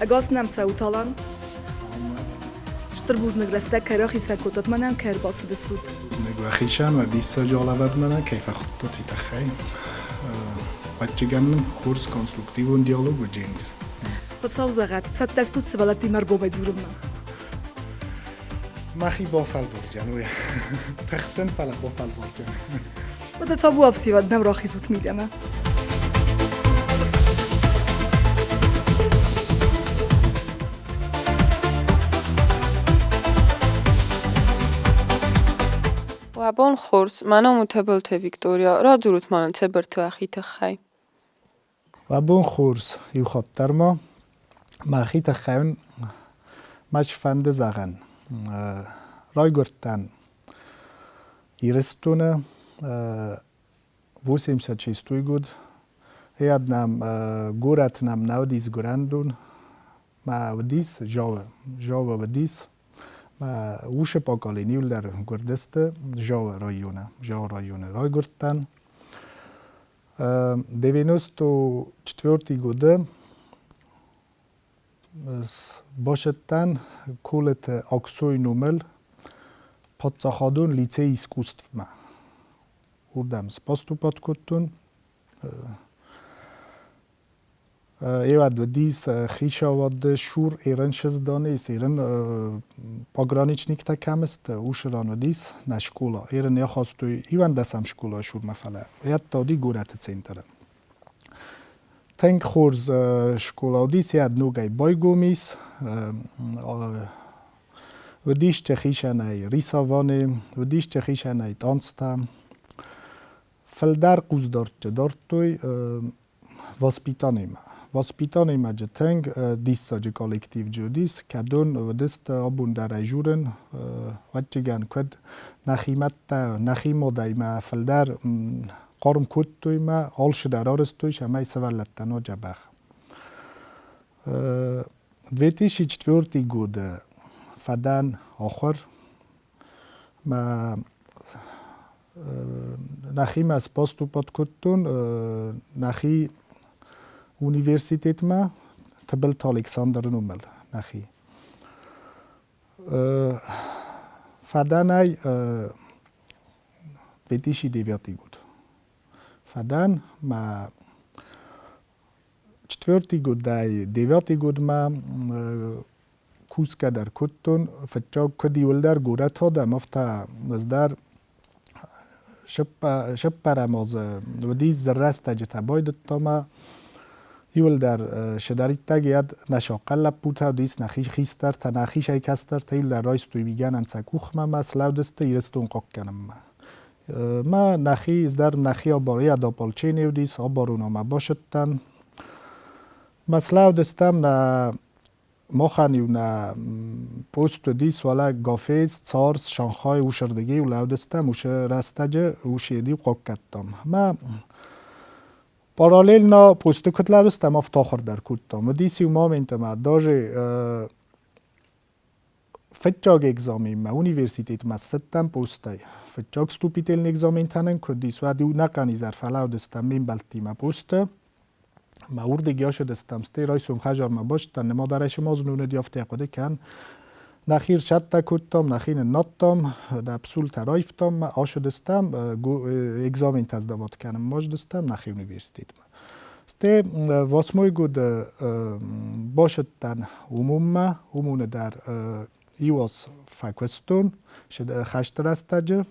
Agos Nemca utalan. Штърбузна гръста карах и сакотот манам кар басудестуд. نگوخیشان و دیسا جالبت منه کیف خطط تخی بچگانم کورس کنسترکتیو و دیالوگ و جنس. Подсау загад, цат дастуд се валати марбобай зурумна. مخی بافل برجن وی تخسن فلا بافل برجن. بده تابو افسیواد نم راخی زود میلیمه. وابون خورس منو متبلت ویکتوریا را دروت منو تبرت وخی تخی. و بون خورس یو خاطر ما مخی تخیون مش فند زغن رای گرتن ایرستونه ووسیم سا چیستوی گود هیاد نم گورت نم نو دیز گرندون ما ودیس جاوه ودیس ما ووش پاکالی نیول در گردسته جاوه رایونه رای گرتن دوینوست و چطورتی گوده باشدتن کولت اکسوی نومل پادساخادون لیچه ایسکوستف ما اردم سپاستو پاد کتون ایواد و دیس خیشا واد شور ایران شزدانه ایس ایران پاگرانیچ نیکتا کمست اوشران و دیس نشکولا ایران یا خواستوی ایوان دستم شکولا شور مفله ایاد تادی گورت چینتره تنگ خورز شکولا دیس یاد نوگای بایگومیس و دیش چخیشه نای ریساوانه و دیش چخیشه نای تانستا فلدر قوز دارت توی واسپیتانه ما واسپیتانه ما جه تنگ دیس جه کالکتیو جو دیس کدون و دست آبون در ایجورن وچه گن کد نخیمت نخیمو دای ما فلدر قارم کد توی ما آلش در آرست توی شمای سوالتنا جبخ دویتیشی چطورتی گود فدن آخر ما نخی ما سپاستو پاد کدتون نخی اونیورسیتیت ما تبلت الکساندر نومل نخی فدن ای بیتیشی دیویاتی گود فدن ما چطورتی گود دای دیویاتی گود ما کوس که در کدتون فتجا کدی ولدر گورت ها دم افتا نزدر شب پرماز و دیز زرست جتا باید تاما یول در شدریت تگید نشاقل بوده و دیس نخی خیستر تا نخی شای کستر تا یول در رایست توی بیگن انسکوخ ما مسلو دسته ایرستون قاق کنم ما نخی از در نخی آباری اداپالچه نیو دیس آبارونا ما باشدتن مسلو دستم نه ما خانیو نه پوست دیس ولی گافیز چارس شانخای وشردگی و لو دستم وش رستجه وشیدی و قاق کتم ما پارالیل نا پوست کتلا رستم افتاخر در کتم و دیسی و مامنت ما داجه فتجاگ اگزامین ما اونیورسیتیت ما ستم پوسته فتجاگ ستوپیتل اگزامین تنن که دیس و دیو نکنی زر فلاو دستم مین بلتی ما پوسته ما اردگیاش دستم ستی رای سون خجار ما باشتن ما درش مازنون دیافته قده کن نخیر شد تا کتم نخین ناتم نبسول ترایفتم ما آش دستم اگزامین تزدوات کنم ماش دستم نخی اونیورسیتیت ما ستی واسموی گود باشدن عموم در ایواز فاکوستون شد خشت رستجه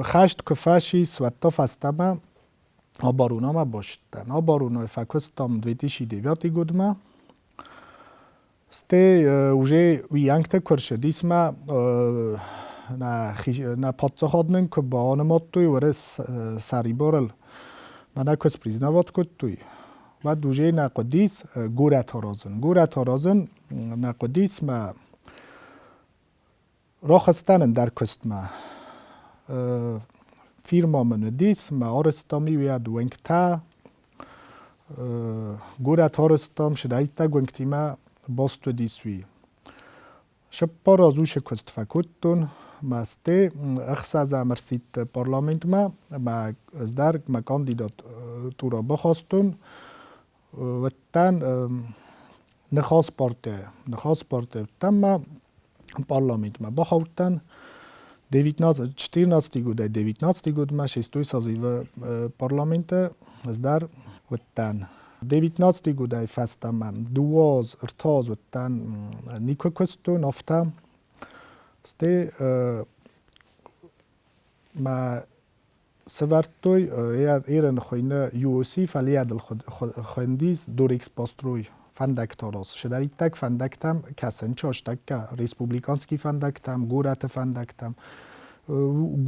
خشت کفاشی سوتا فستما آبارونا ما باشدن آبارونای فاکوستام دویتیشی دیویاتی گود ما سته اوجه ویانگت کرشدیس ما نه پاتسا خادنن که با آنمات توی وره سری بارل من نکس پریز نوات کد توی و دوجه نقدیس گورت هارازن نقدیس ما راخستن در کست ما فیرما من دیس ما آرستامی وید ونگتا گورت هارستام شدایتا گونگتی ما باستو دیسوی شب پارازوش کست فکوتون ما سته اخصاز امرسیت پارلامنت ما از در ما کاندیدات تورا بخواستون وتن نخواست پارتی تم parlament ma behållten. Devětnáct god 19 god ma šestoj saziv parlamentet zdar vtten. 19 god aj fastam duaz rtaz vtten nikokostu nafta. Ste ma سوارتوی ایران خوینه یوسی فعالیت خوندیز دوریکس پاستروی فندک تاراس شداری تک فندکتم کسان چاشتک که ریسپوبلیکانسکی فندکتم گورت فندکتم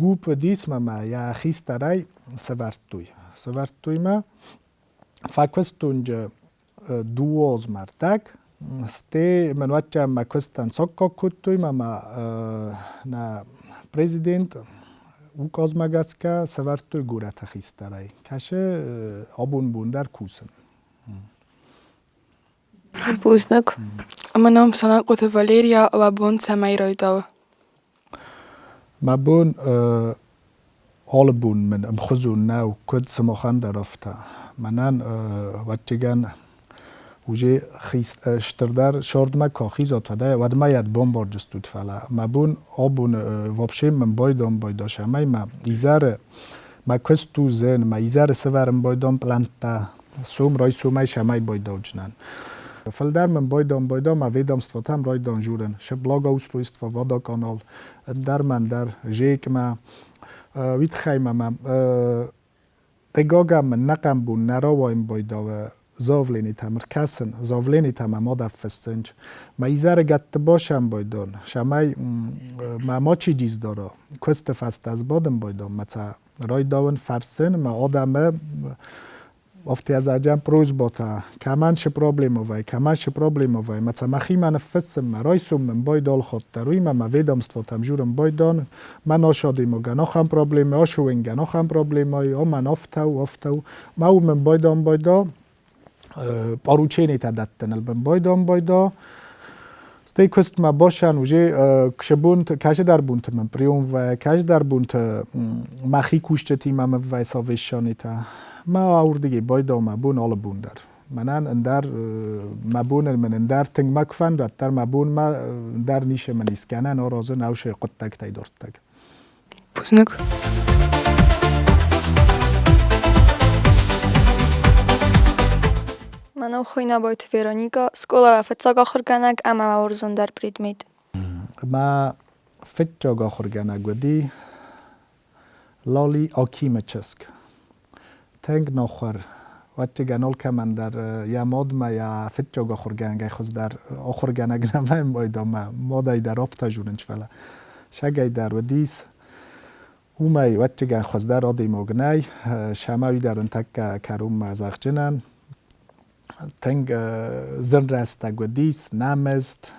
گوپ دیسم ما یا خیسترای سوارتوی ما فکستونج دوز مردک سته منوچه ما کستن سکا کتوی ما نا پریزیدنت ukaz magaz که سوارتوی گورت خیسترای کشه آبون بوندر کوسن Poznac. Mijn naam is Anna Valeria و بون سمای رایداو. ما بون آل بون من خزون ناو کد سماخان درافتا منان وچگان وجه خیست شتردار شورد ما کاخی زات ده ود ما ید بمبار جستود فلا ما بون آبون وابشه من بایدام شمای ما ایزار ما کستو زن ما ایزار سوارم بایدام پلانتا سوم رای سومای شمای بایداو جنان فلدر من بایدام ما ویدامستواتم رایدان جورن شبلاگ اوسرویست و وادا کانال در من در جیک ما وید خیمه ما قگاگم من نقم بون نراوایم بایداو زاولینی تامر کسن زاولینی تام ما دفستنج ما ایزار گت باشم بایدان شمای ما چی دیز داره کست فست از بادم بایدام مثلا رایداون فرسن ما آدمه افتی از اجام پروز باتا کمانش پروبلم وای مثلا مخی من فسم رایسوم من بایدال خود تروی ما ویدامستواتم جورم بایدان من آشادی ما گناخم پروبلم آشوین گناخم پروبلم های من افتو ما من بایدا پاروچینی تدتن البن بایدا ستی کست ما باشن وجه کش در بونت من پریوم و کش در بونت مخی کوشتی من وای ساویشانی تا ما آوردگی بایدا ما بون آل بون در منان اندر ما بون من اندر تنگ مکفن و تر ما بون ما در نیشه من اسکنن آرازه نوشه قطک تای دارتگ Poznac. Manau خوینا باید Veronika, skola و فتساق آخر کنگ اما ورزون در پریدمید. ما فتجاگ آخر گنگ ودی لالی آکیم چسک تنگ ناخر وقتی گنال که من در یا ماد ما یا فتجاگ آخر گنگ خود در آخر گنگ نمیم بایدا ما دای در آفتا جوننج فلا شگای در ودیس اومای وقتی گن خود در آدی مگنای شماوی در اون تک کروم مزاق جنن تنگ زن رستگ ودیس نمست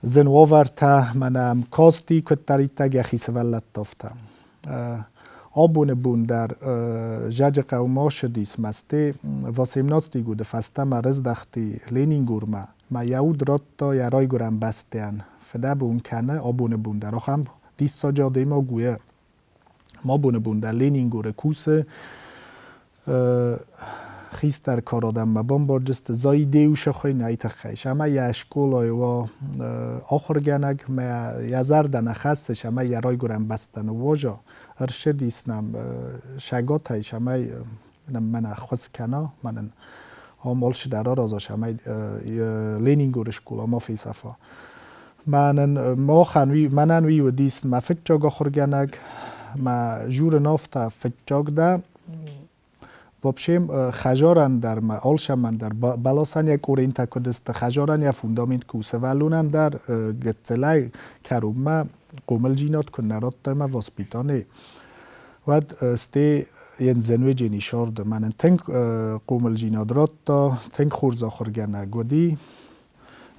زن وورتا منم کاستی کتریتگ یخی سولت تافتا آبون بون در جاج قوما شدیس مسته واسیم ناستی گوده فسته مرز دختی لینین گورما ما یود راتا یا رای گورم بستیان فده بون کنه آبون بون در آخم دیس سا جاده ما گویه ما بون بون در لینین گوره کوسه خیستر کار آدم ما بمبار جست زای دیوش خوی نیت خیش اما یا اشکول و آخر گنگ ما یا زردن خستش اما یا رای گرم بستن و واجا ارشد ایسنم شگات هایش اما من خوز کنا من آمالش در رازاش اما لینین گور اشکول ما فی صفا ما خانوی منن وی و دیست ما فتجاگ آخر گنگ ما جور نافتا فتجاگ ده وابشیم خجارن در ما آلشمن در بلاسن یک اورینتا کدست خجارن یا فوندامنت کوسه ولونن در گتلای کروم ما قومل جینات کن نرات ما واسپیتانه ود استی ین زنوی جینی شارد من تنگ قومل جینات رات تا تنگ خورز آخر گنه گودی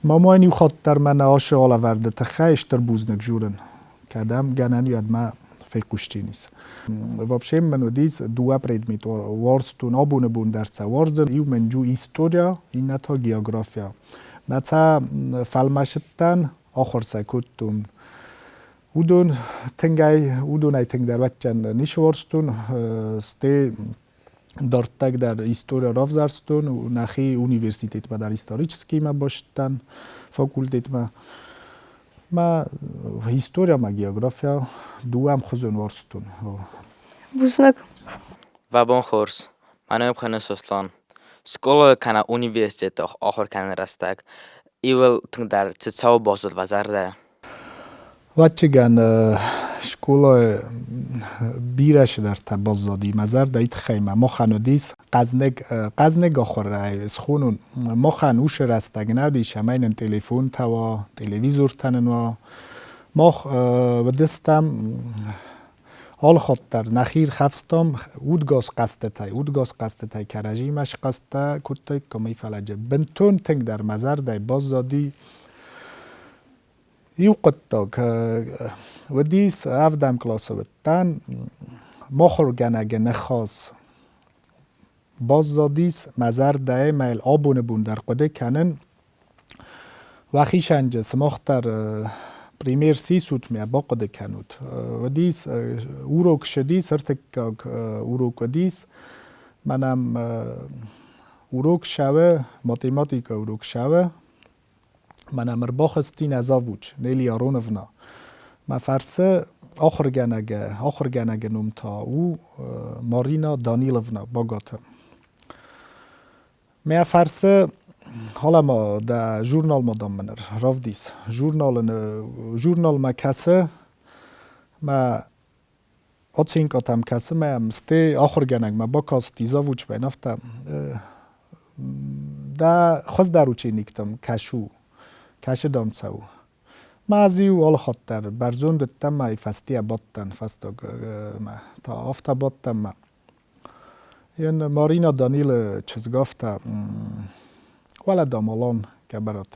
ما ماینی خاط در من آش آلا ورده تخیش در بوزنک جورن کدام گنن یاد ما فکوشتی نیست وابشیم منو دیز دو پریدمیت وارستون آبونه بون درسه وارزن ایو منجو ایستوریا این نتا گیاگرافیا نتا فلمشتن آخر سکوتون اودون تنگای اودون ای تنگ در وچن نیش وارستون سته Dort der Historia Ravzarstun und nachher Universität bei der Historischski ma boshtan Fakultät ma Historia ma Geografia دوام خزون ورستون بوزنک و بون خورس منم خانه سوسلان سکول کنه universitet آخر کنه رستگ ایول تنگ در چه بازد وزرده وچگان شکول بیرش در تبازدی مزر دایت خیمه ما خانودیس قزنگ آخر از خونون ما خانوش رستگ ندی شمین تلفن توا تلویزور تنن و ما و دستم حال خاطر نخیر خفستم اودگاز قصد تای کرجی مش قصد کتای کمی فلجه بنتون تنگ در مزر دای بازدی یو قطع و دیس افدام کلاس بتن مخور گنگه نخواست بازدادیس مزر دای میل آبونه بون در قده کنن وخی شنجه سماختر پریمیر سی سوت می با قده کنود و دیس اوروک شدیس ارتکاک اوروک و دیس منم اوروک شوه ماتماتیک اوروک شوه منم رباخستین از آوچ نیلی آرونونا ما فرسه آخر گنگه نومتا او مارینا دانیلونا باگاتم می فرسه حالا ما در ژورنال ما دامنر راف دیس ژورنال ما کسه ما آتسینک آتم کسه ما مسته آخر گنگ ما با کاستیزا وچ بینافتم دا خواست درو چی نیکتم کش دام چاو ما ازیو آل خاطر برزون دتم ما فستی باتن فستا ما تا آفتا باتم ما یعنی مارینا دانیل چیز گفته ولی دامالان که برات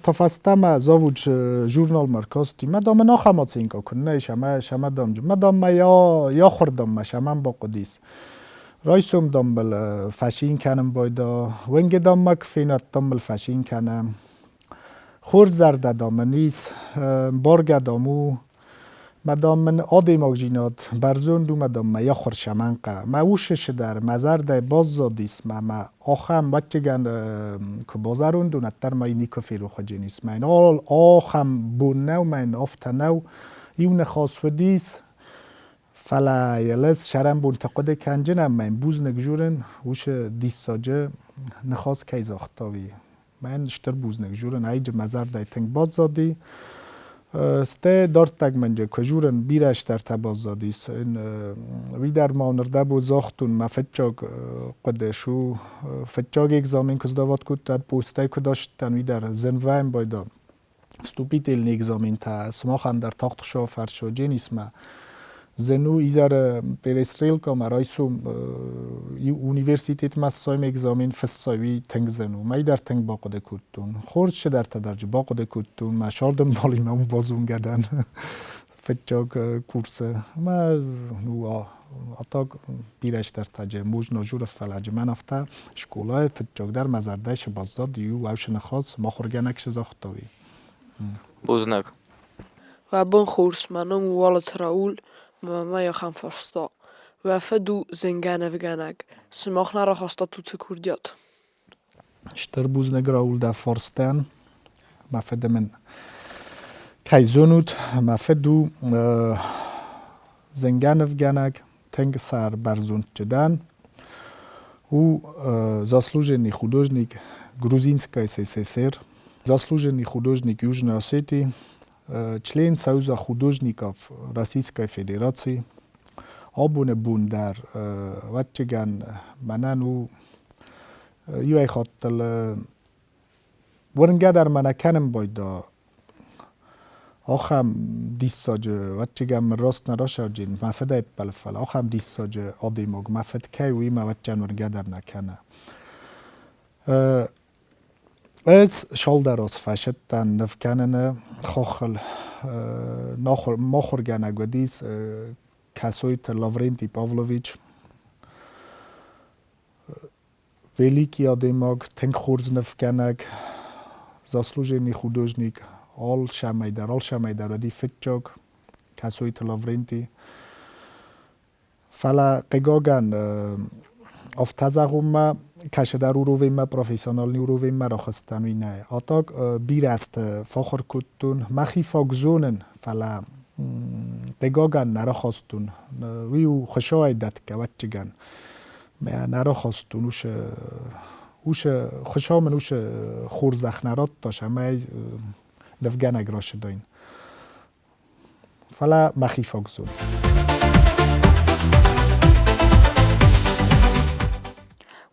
تا فستم زاوج ژورنال مرکزی ما دام نخمات اینکا کنه شما دام جو ما دام یا خوردم ما شما با قدیس رایسوم دام بل فشین کنم بایدا ونگ دام ما کفینات دام بل فشین کنم خور زرده دام نیست بارگ دامو مدام من آدم آجینات برزون دو مدام ما یا خورشمنقه ما وشش در مزر در باز زادیست ما آخم بچگن که بازارون دو نتر ما اینی که فیرو خجینیست من آخم بونه و من آفتنو یون خاص و دیست فلا یلز شرم بونتقده کنجنم من بوز نگجورن وش دیست ساجه نخواست که ایزاختاوی من شتر بوز نگجورن ایج مزر در تنگ باز زادی سته دارتگ منجه کجورن بیرش در تبازدادیس این وی در مانرده بود زاختون ما فتجاگ قدشو فتجاگ اگزامین کز داوات کد داد پوسته که داشتن وی در زنویم بایدا ستوپیتیل اگزامین تا سماخن در تاخت شو فرشو جنیس ما زنو ایزار پیرستریل که مرایسوم یونیورسیتیت ما سایم اگزامین فسایوی تنگ زنو ما در تنگ باقده کدتون خورش در تدرج باقده کدتون ما شاردم بالی ما بازون گدن فتجاگ کورسه ما نو اتا بیرش در تجه موج نجور فلج من افته شکولای فتجاگ در مزردش بازداد دیو وش نخواست ما خورگنکش زاختاوی بوزنک و بون خورس منم والت راول ما یا خم فرستا و فدو زنگانه وگانگ سماخ نرا خواستا تو چه کردیات شتر بوز نگراول در فارستان ما فد من کایزونود ما فدو زنگانه وگانگ تنگ سر برزون جدن و заслуженный художник Грузинской СССР, заслуженный художник Южной Осетии, член Союза художников Российской Федерации, آبون بون در وچگن مننو یوی خاطل ورنگه در منکنم بایدا آخم دیست ساجه وچگم راست نراشا جین مفده پلفل آخم دیست ساجه آدیموگ مفد که وی موچن ورنگه در نکنه از شال در از فشتن نفکنن خاخل ناخورگنه گودیس کسویت لاورنتی پاولویچ великий адемаг тенхурз нефкенек заслуженный художник Ал Шамайдар оди фитчог касоит Лавренти фала қигаган автазагума кашадар уровима профессиональный уровима рахастануине атак бираст фахр куттун махи фагзунен фала بگاگن نرخواستون ویو خشای داد که وچگن من نرخواستون اوش خشام اوش خورزخ نرات داشت همه نفگن اگراش داین فلا مخیف اگزون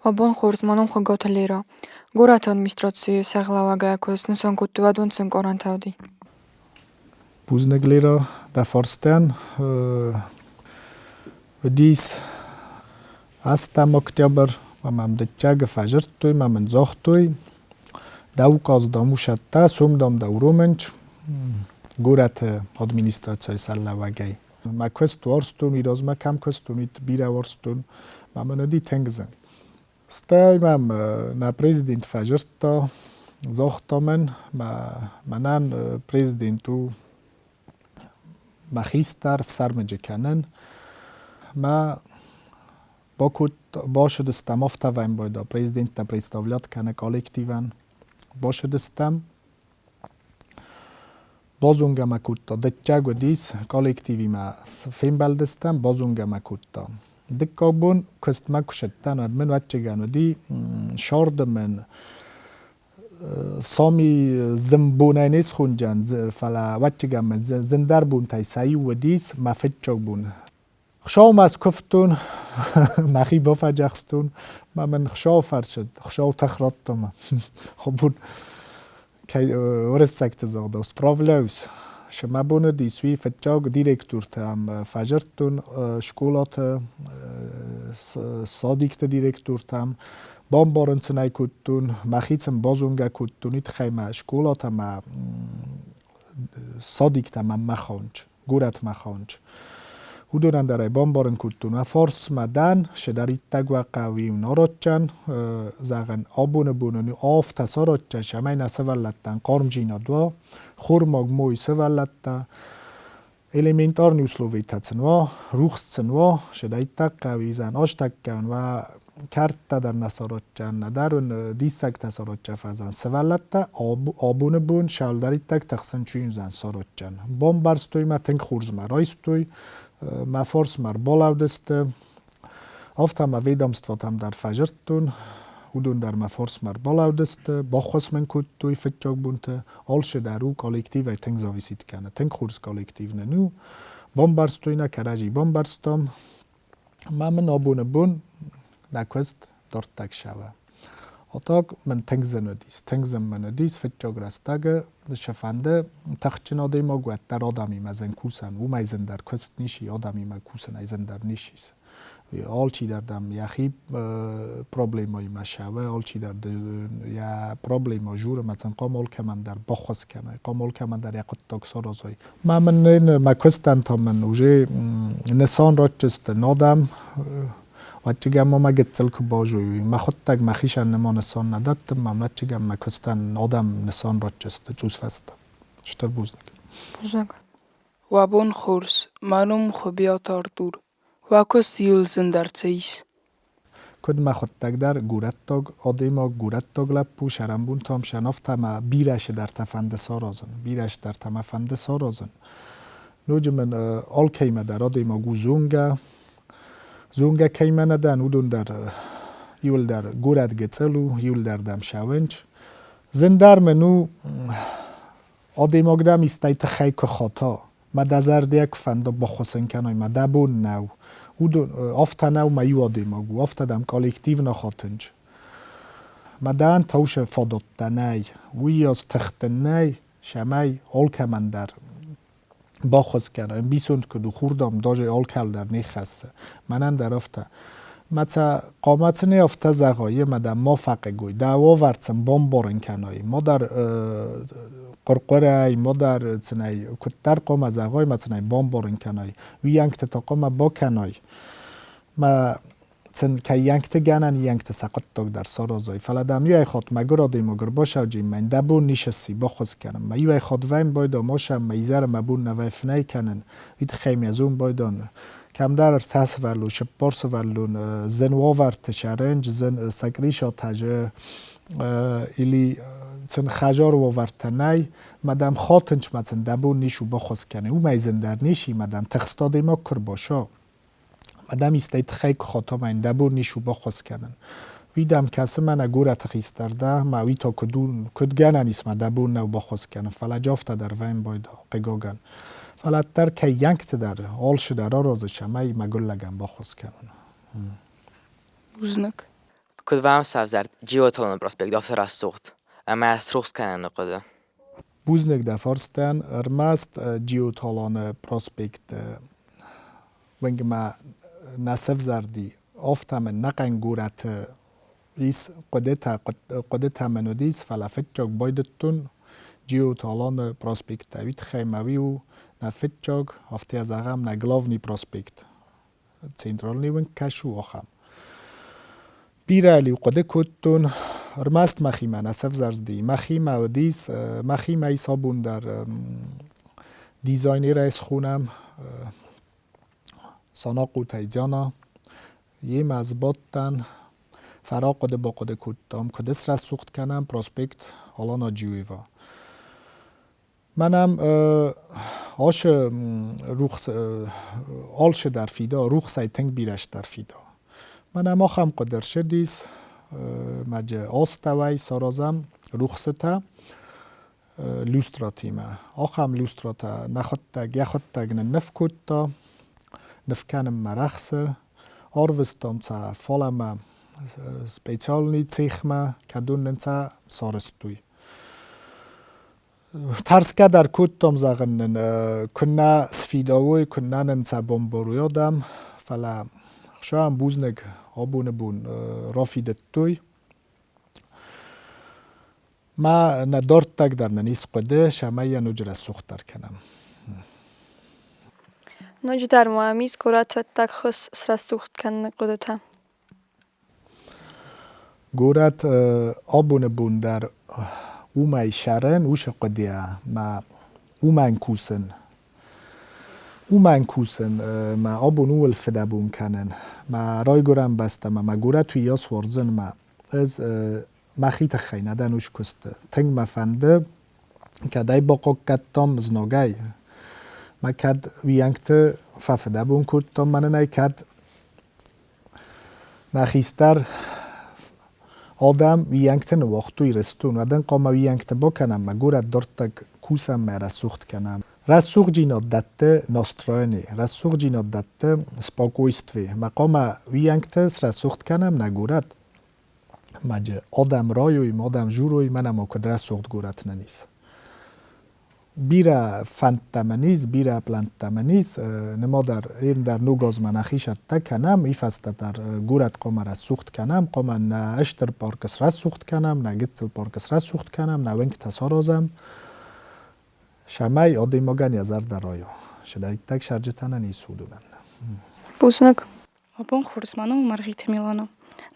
Вабон хурзманом хогота лера. Гората администрации сарглавага кос нусон кутту вадун сын корантауди. Buzneglera der Forstern dies Astam Oktober mam de chag fajrtoy mam zohtoy daukaz damushatta sumdam daurumench gorat administratsiya sallavagay ma quest worstun iroz ma kam questun it bira worstun mam di tengzen stay mam na president fajrta zohtamen manan presidentu مخیستر فرمجه کنن ما با کد باشه دستم افتایم باید پرزیدنت تا представлять کنه کالکتیوان باشه دستم بازونگا ما کد تا دچگ و دیس کالکتیوی ما فیم بال دستم بازونگا ما کد تا دکابون کست ما کشتن و من وچگان و دی شارد من سامی زنبونه نیست خونجان فلا وچگم زندار بون تای سعی و دیس مفتچاق بون خشاو از کفتون مخی بافجاقستون من خشاو فرشد خشاو تخراتم خب بون که ورسکت زاده سپراولیوس شما بونه دیسوی فتچاق دیرکتور تام فجرتون شکولات صادیکت دیرکتور تام بامبارن سنای کتون مخیتم بازونگا کتونیت خیمه شکولات ما صادیک تام مخانج گورت مخانج او دورن درای بامبارن کتون و فارس مدن شداری تگو قوی و ناراتچن زغن آبونه بونونی آف تساراتچن شمای نسولتن قارم جینا دوا خورماگ موی سولتن elementarni uslovitacen va ruhscen va şedaytaqqa ashtakkan va kartta dar nasorotchan darun dissak tasorotcha fazan sevalatta abune bun şaldarittak taqsan chuyunzan sorotchan bombarstoy maten khurzma raistoy ma forsmar bolavdeste oftama vedomstvo tam dar fajrtun udun dar ma forsmar bolavdeste bokhosmen kuttoy fetchog bunte alshe daru kollektive ten zavisit kana ten khurz kollektivne nu bombarstoy na karaji bombarstom mamen abune bun naquest dortak shava otak men tengzen menodis fetchog rastage de shafande takhchinode mogwat dar adami mazen kusan u maizen dar quest nishi adami ma kusan aizen dar nishis آلچی دردم یخی پروبلمای مشاوه آلچی درد یا پروبلم جور مثلا قامول کمان در بخوز کنه قامول کمان در یک تاکسا رازای من مکستن تا من اوجه نسان را چست نادم وقتی ما مگتل که باجوی ما خود تگ مخیشن نما نسان ندادم من وقتی مکستن نادم نسان را چست جوز فست شتر بوزنگ وابون خورس منم خوبیات آردور واکست یول زندرچیش کد ما خود تگ در گورتاگ آدیما گورتاگ لپو شرمبون تام شنافت ما بیرش در تفنده سارازن بیرش در تمفنده سارازن نوج من آل کیمه در آدیما گو زونگا کیمه ندن اودون در یول در گورت گتلو یول در دم شونج زندر منو آدیما گدم استایت خیک خاطا ما دزر دیک فنده بخوسن کنای ما دبون نو افت نو ما یو آدیما گو افت دم کالکتیو نخاطنج ما دن توش فادت دنای وی از تخت نای شمای آل کمن در باخوز کنای بیسوند که دو خوردم داجه آل کل در نیخسته منن در افته مثلا قامت نه افته زغایه ما در ما فقه گوی دعوا ورچن بارن کنای ما در قرقره ما در چنای کتر قام از آقای مثلا بارن کنای و ینکت تا قام با کنای ما چن که ینکت گنن ینکت سقط تاگ در سارازای فلادم یه خاط مگر آدم مگر باشه جیم من دبون نیشسی باخوز کنم ما یه خاط ویم باید ماشم میزر مبون نوف نی کنن وید خیمی از اون بایدان کمدر ارتاس ولو شپارس ولون زن واورت شرنج زن سکریشا تاجه ایلی چن خجار واورت نی مدام خاطنش مثلا دبو نیشو بخواست کنه او میزن در نیشی مدام تخستاده ما کر باشا مدام استایت خیک خاطا من دبو نیشو بخواست کنن ویدم کسی من اگوره تخیسترده ما وی تا کدگن نیست ما دبو نو بخواست کنن فلا جافت در وین باید قگاگن فلا تر که ینکت در آل شده را رازش مای مگل لگن بخواست کنن Buznak. Kudvam savzart geotalon prospekt of rassucht. Ama strucht kan qode. Buznek da forsten ermast geotalon prospekt wengma nasef zardi ofta men naqan gurat is qodeta menodis falafetjog boydetun geotalon prospekt vit khaymaviu nafetjog ofte azagam na glavni prospekt centralni wen kashu okham بیرالی و قده کتون رمست مخیمه نصف زرزدی مخیمه و دیس مخیمه ای صابون در دیزاینی رئیس خونم سانا قوتای جانا یه مزباطن فرا قده با قده کتام کدس را سوخت کنم پروسپکت حالا ناجیوی و منم آش آلش در فیدا روخ سایتنگ بیرش در فیدا من ما هم قدر شدیس مجه آستوی سارازم رخصته لوستراتیمه آخم لوستراتا نخوتگ یخوتگ نفکوتا نفکنم مرخصه آروستم تا فالم سپیچالنی تیخمه کدون ننتا سارستوی ترسکه در کتم زغنن کنه سفیداوی کنه ننتا بمبرویادم فلا شام بوزنگ آبونه بون رافیدت توی ما ندارت تک در ننیس قده شمایی نجر سوختر کنم نوج در مهمیز گورت تک خس سوخت کن قده تا گورت آبونه بون در اومای شرن اوش قده ما اومن کوسن ما آبونو الفدا بون کنن ما رای گرم بسته ما گوره توی یاس ورزن ما از مخیت خینه دنوش کسته تنگ مفنده که دای باقا کتام زناگای ما کد ویانکت ففده بون کتام من نای کد نخیستر آدم ویانکت نواختوی رستون و دن قام ویانکت با کنم ما گوره دارتک کوسم میره سوخت کنم رسوق جینات دته ناستراینی رسوق جینات دته سپاکویستوی مقام ویانکتس رسوخت کنم نگورد مجه آدم رایوی آدم جوروی منم اکد رسوخت گورت ننیس بیره فنتمنیز بیره پلنتمنیز نما در نوگاز منخیشت تکنم ایفست در گورت قام رسوخت کنم قام نه اشتر پارکس رسوخت کنم نه گتل پارکس رسوخت کنم نه ونک تسارازم شمای آدی مگن یزر در رایا شدایی تک شرجتانه نیسودونن بوزنگ Обон хурсману Маргите Милано.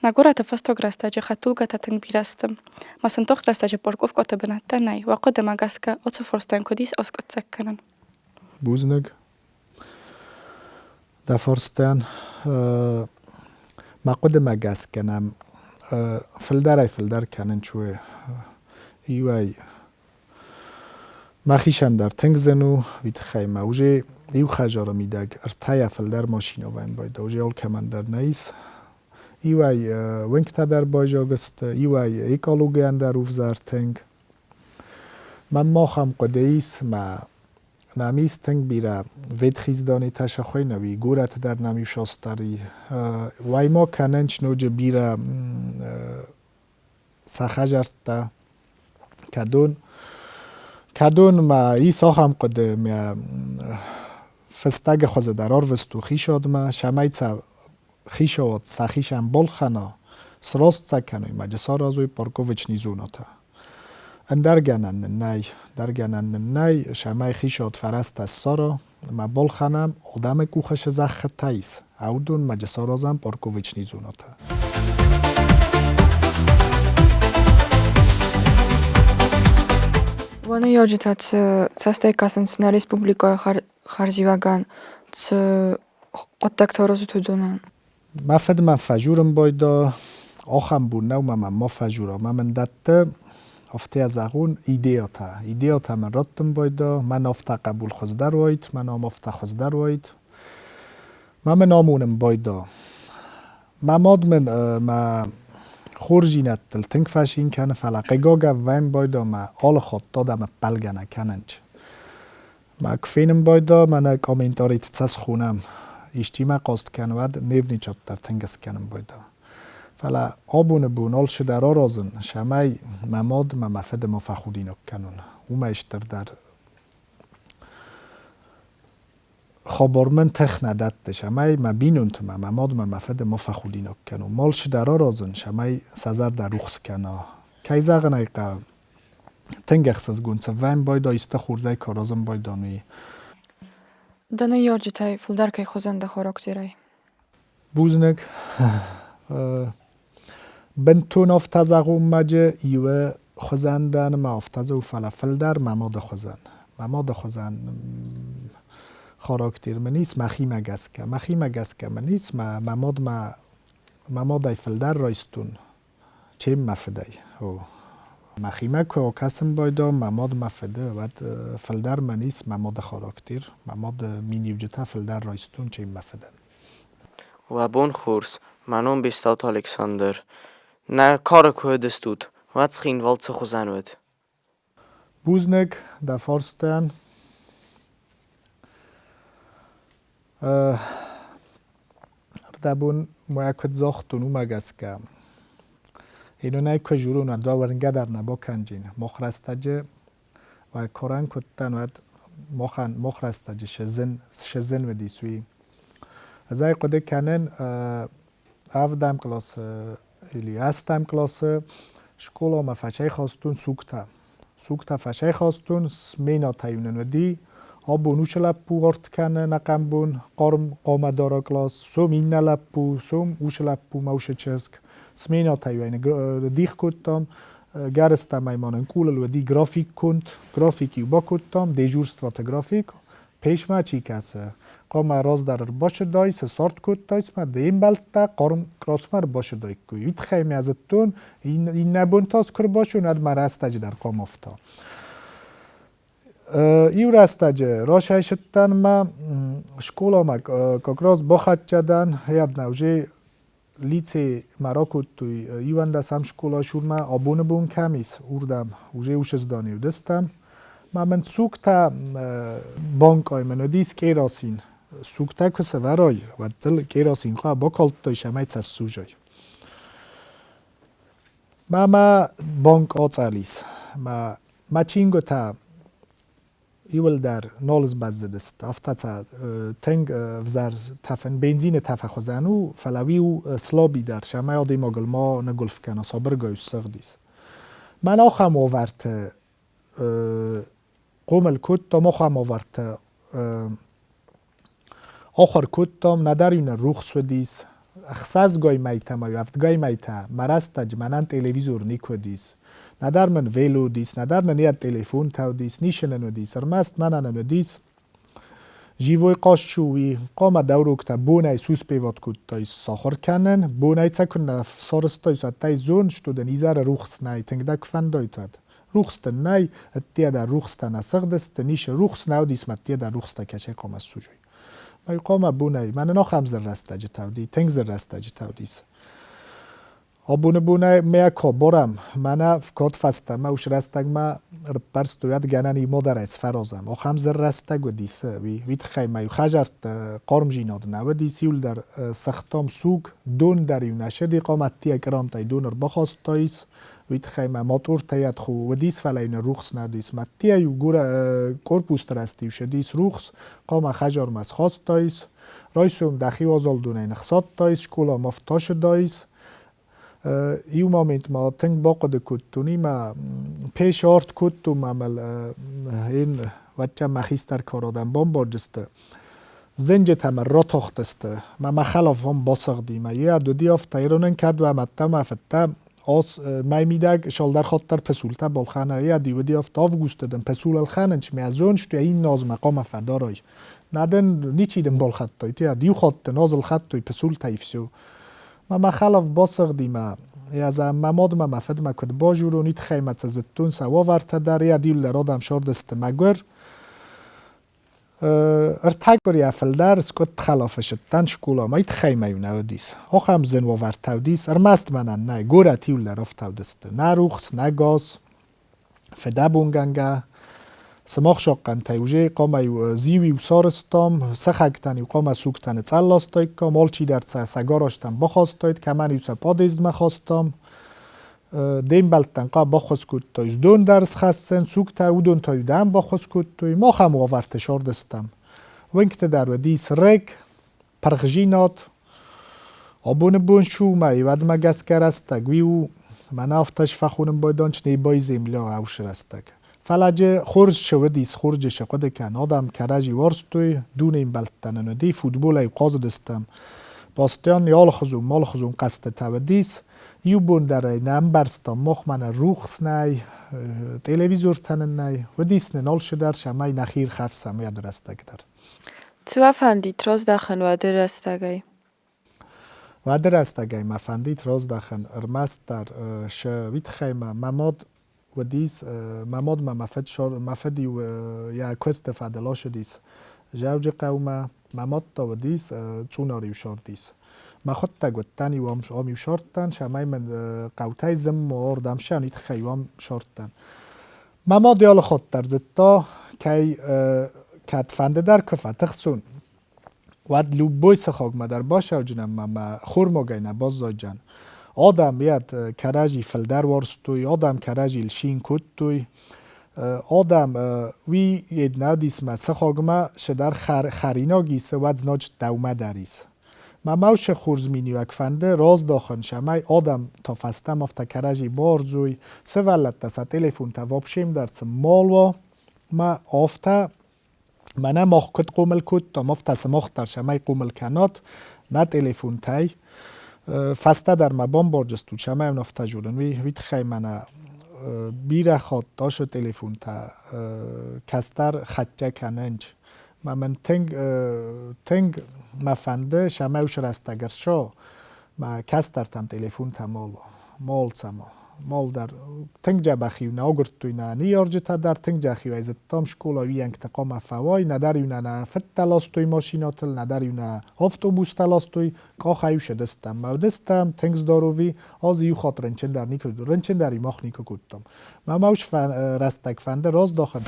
На гората фастограстаджа хатулгата тангбирастам. Масан тохтрастаджа порковкота бенаттанай. Вақода магаска оцофорстан кодис оскотсакканан. بوزنگ در فرستن ما قد مگس کنم فلدر کنن چوه ایوای مخیشن در تنگ زنو ویت خیمه اوجه ایو خجاره میدگ ارتای فلدر ماشین آوین باید اوجه اول کمندر نیست ایوای ونکتا در باجا گست ایوای ایکالوگیان در اوف زر تنگ من ما خم قده ایس ما نمیست تنگ بیره وید خیزدانی تشخوی نوی گورت در نمی شاستاری وای ما کننچ نوجه بیره سخجرت تا کدون ما ای ساخم قده ما فستگ خوزه درار وستو خیشاد ما شمایت خیشاد سخیشم بال خنا سراست سکنوی ما جسار ازوی پارکوویچ نیزونا تا درگنن نی شمای خیشاد فرست از سارا ما بال خنم آدم کوخش زخ تایس اودون ما جسار ازم پارکوویچ نیزونا تا Вона йоджита ц стейкасен на республика харзиваган ц قدك تارزو تدونن مفد من فجورم بایدا آخم بود نو ما فجورا من دت افته از اغون ایدیاتا من راتم بایدا من افته قبول خزدر وایت من افته خزدر وایت من نامونم بایدا مماد من ما خورجینت تلتنگ فشین کنه فلقه گاگه ویم بایدا ما آل خود دادم بلگنه کننج ما کفینم بایدا من کامنتاری تتسس خونم اشتی ما قاست کنه ود نیونی چاد در تنگس کنم بایدا فلا آبونه بون آل شده را رازن شمای مماد ما مفد مفخودین کنون او ما اشتر در خبر من تخ نداد شمای ما بینون تو ما مماد ما مفد مفخودین کنون مال شده را رازن شمای سزر در روخس کنه که زغن ایقا تنگ اخساس گونسه ویم بایدا ایسته خورزای کارازم بایدانوی دنه یار جتای فلدر که خوزنده خاراکتیرای بوزنک بنتون افتاز اغوم مجه ایوه خوزندن ما افتاز و فلافل در مماد خوزن خاراکتیر منیس مخیم گسکه منیس مماد ای فلدر رایستون چه مفدای مخیمه که کسم بایدا مماد مفده و فلدر منیس مماد خاراکتیر مماد مینیوجتا فلدر رایستون چه مفدن و بون خورس منم بیستاوت الکساندر نه کار که دستود و تخین والت خوزن ود بوزنک در فارستان دبون موکد زاختون او مگسکم اینو نه که جورون و داورنگه در نبا کنجین مخرستجه و کارن کتن و مخرستجه شزن و دیسوی از ای قده کنن افدام کلاس ایلی هستم کلاس شکولا ما فچه خواستون سوکتا فچه خواستون سمینا تایونن و دی آبونوش لپو غرد کنه نقم بون قام دارا کلاس سوم این لپو سوم اوش لپو موش چسک سمینا تایوین دیخ کتام گرستم ایمانن کولل و دی گرافیک کند گرافیکی با کتام دیجورست وات گرافیک پیش ما چی کسه قام راز در باشه دایس سارت کت دایس ما دیم بلتا قارم کراسمر باشه دای کوی ویت خیمی ازتون این نبون تاس کر باشون اد ما رستج در قام افتا ایو رستج راشه شدن ما شکولا ما کاکراز بخد جدن یاد نوجه لیتse مرا کد توی ایوان دستم شکولا شور ما آبونه بون کمیس اوردم اوجه اوشز دانیو دستم من سوکتا بانک های منو دیس کیراسین سوکتا کسه ورای و دل کیراسین خواه با کالت دایش همایت از سوجای ما بانک آتالیس ما چینگو تا ایول در نالز بزدست افتاتا تنگ وزر تفن بنزین تفا خوزنو فلاوی و سلابی در شمای آدی ماگل ما نگلف کنه صابر گایش سغدیس من آخم آورت قومل کتام آخم آورت آخر کتام ندارین روخ دیس اخساز گای میتم و افتگای میتم مرستج منن تلویزور نیکودیس ندار من ویلو دیس ندار نیت تلفن تاو دیس نیشنن دیس رمست منن دیس جیوی قاش شوی قام دورو کتا بونای سوس پیوات کتای ساخر کنن بونای تکن سارستای ساتای زون شتودن ایزار روخس نای تنگ دک فندایتاد روخستن نای اتیا در روخستن اسقدست نیش روخس ناو دیس متیا در روخستا کچه قام از سوجوی مای قام بونای من ناخم زر رستج تاودی تنگ زر رستج تاودیس بونه میا کابورم من فکات فستم اوش رستگ ما رپرستویت گنانی مادر از فرازم آخم زر رستگ و دیسه ویت خیمه خجرت قارم جیناد نه و دیسیول در سختام سوگ دون دریو نشدی قامتی اکرام تای دونر بخواست تایس ویت خیمه موتور تایت خو و دیس فلاین روخس ندیس متی ایو گور کورپوس ترستی شدیس روخس قام خجر مس خواست تایس رایسوم دخی وازال دونه نخصات تایس شکولا مفتاش دایس ایو مومنت ما تنگ باقد کتونی ما پیش آرد کتوم عمل این وچه مخیستر کارادم بامباردسته زنجه تمر را تاختسته ما خلاف هم باسق دیمه یه دو دی افت ایرونن کد و متم افته az mejmidag şaldar xattar pesulta balxana ya diwedi aft avgusteden pesul alxanenç mi azonç tu این ناز مقام فدارای ندن نیچیدن بال خطای یا دیو خط نازل خطای پسول تایفسو ما خلاف باسق دیما از مماد ما مفد ما کد باجورو نیت خیمت از تون سوا ورت در یا دیول در آدم شارد است مگر ارتاگوری افلدار سکوت خلافش تن شکولا ما ایت خیمه یو نودیس آخ هم زن و ورت تودیس ارمست منن نه گوره تیول در افت تودست نه روخس نه گاز فدا بونگنگه سماخ شاقن تایوژه قام زیوی و سارستام سخکتنی و قام سوکتن چلاستای که مالچی در سگاراشتن بخواستاید که من یوسا پادیزد مخواستم دیم بلتن قا بخواست کود تایز دون درس خستن سوکتا و دون تایو دم بخواست کود توی ما خم وارت شاردستم ونکت در و دیس رگ پرخجینات آبون بون شو ما ایود مگس کرستگ ویو من افتش فخونم بایدانچ نیبای زیملا اوش رستگ فلجه خورج شودیس خورج شقد کن آدم کرجی وارستوی دون این بلتنن دی فوتبول ای قاز دستم باستیان یال خزون مال خزون قصد تودیس یو بون در نم برستم مخ من روخ نای تلویزور تنن نای و دیس نال شدر شمای نخیر خفسم یاد رستگ در چوا فندی تراز دخن و درستگی و درستگی مفندی تراز دخن ارمست در شوید خیمه مماد و دیس مماد ما مفدی و یا کست فدلا شدیس جوج قومه مماد تا و دیس چوناری و شاردیس ما خود تگوتنی و آمی و شارتن شمای من قوتای زم و آردم شنید خیوام شارتن مماد یال خود در زتا که کت فنده در کفت تخصون ود لو بوی سخاگ ما در باشه و جنم ما خور مگینه باز زاجن آدم بیاد کرجی فلدر وارستوی آدم کرجی لشین کد توی آدم وی ید نودیس ما سخاگما شدر خرینا گیسه ود زناج دومه داریس ما موش خورزمینی و اکفنده راز داخن شمای آدم تا فستم افتا کرجی بارزوی سه ولد تسا تلیفون تا وابشیم درس مالوا ما آفتا منه ماخ کد قومل کد تا مفتا سماخ در شمای قومل کنات نه تلیفون تای فسته در مبام بارجستو چمه هم نفته جولن وید خیمنه بیره خواد داشت تلیفون تا کستر خچه کننج من تنگ مفنده شمه اوش رستگر شا ما کستر تم تلیفون تا مال سما مال در تنگ جا بخیو نه اگر توی نه نیارجه تا در تنگ جا خیو ایزد تام شکولا وی انگ تقام فوای نه در یو نه فت تلاستوی ماشیناتل نه در یو نه افتوبوس تلاستوی که خیو شدستم مودستم تنگز داروی آز یو خاط رنچن در نیکو رنچن در ایماخ نیکو کودتم ما موش رستگ فنده راز داخل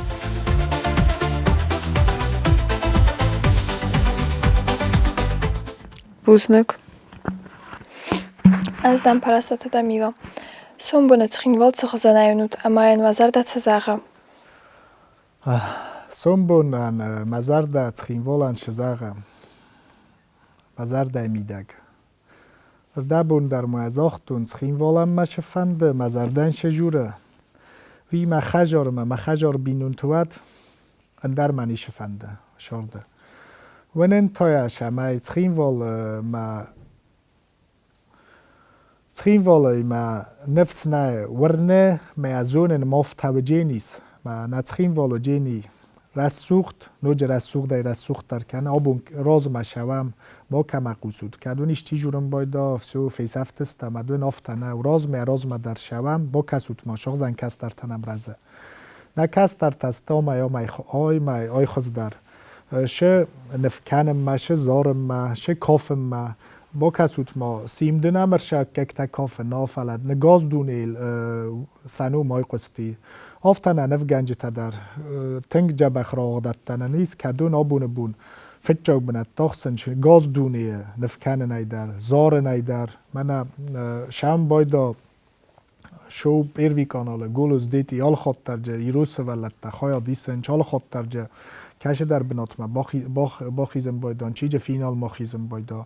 بوزنک از دم پرستات دمیوا سون بونه تخینوال چه خزانایونوت اما این وزر دت سزاغه سومبون ان مزار دا تخینوالان شزاغه مزار دا میدگ دبون در موازاختون تخینوالان مشفند مزاردن شجوره وی مخجار بینون تواد اندر منی شفنده شارده ونن تایا شمای تخینوالای ما نفس نه ورنه ما ازون ماف توجه نیست ما نتخینوالو جینی رسوخت نوج رسوخت دای رسوخت در کنه آبون راز ما شوام با کم قوسود کدونیش تی جورم بایدا فسو فیسفت است مدون آفتنه و راز ما در شوام با کسوت ما شغزن کس در تنم رزه نه کس در تستا ما یا آی خز در شه نفکنم ما شه زارم ما شه کافم ما با کسوت ما سیم دنمر شکک تا کاف نافلد نگاز دونیل سنو مای قستی آفتنه نف گنج تا در تنگ جبخ را آغدت تنه نیست که دون آبون بون فتجاو بند تاخسنش گاز دونیه نفکنه نیدر زار نیدر من شام بایدا شو ایروی کانال گولوز دیتی آل خود ترجه ایروس ولد تا خوایا دیسنچ آل خود ترجه کشه در بنات ما باخیزم بایدان چیجه فینال ما خیزم بایدا